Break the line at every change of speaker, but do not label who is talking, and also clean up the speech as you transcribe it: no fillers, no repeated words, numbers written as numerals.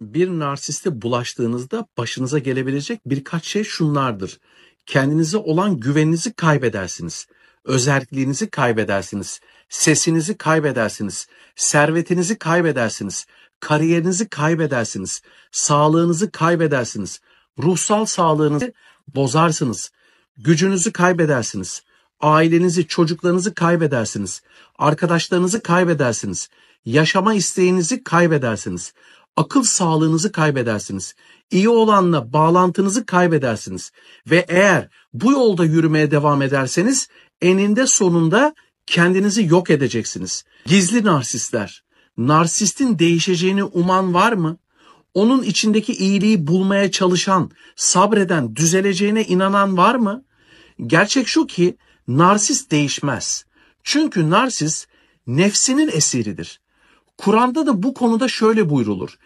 Bir narsiste bulaştığınızda başınıza gelebilecek birkaç şey şunlardır. Kendinize olan güveninizi kaybedersiniz. Özerkliğinizi kaybedersiniz. Sesinizi kaybedersiniz. Servetinizi kaybedersiniz. Kariyerinizi kaybedersiniz. Sağlığınızı kaybedersiniz. Ruhsal sağlığınızı bozarsınız. Gücünüzü kaybedersiniz. Ailenizi, çocuklarınızı kaybedersiniz. Arkadaşlarınızı kaybedersiniz. Yaşama isteğinizi kaybedersiniz. Akıl sağlığınızı kaybedersiniz. İyi olanla bağlantınızı kaybedersiniz. Ve eğer bu yolda yürümeye devam ederseniz eninde sonunda kendinizi yok edeceksiniz. Gizli narsistler. Narsistin değişeceğini uman var mı? Onun içindeki iyiliği bulmaya çalışan, sabreden, düzeleceğine inanan var mı? Gerçek şu ki narsist değişmez. Çünkü narsist nefsinin esiridir. Kur'an'da da bu konuda şöyle buyrulur.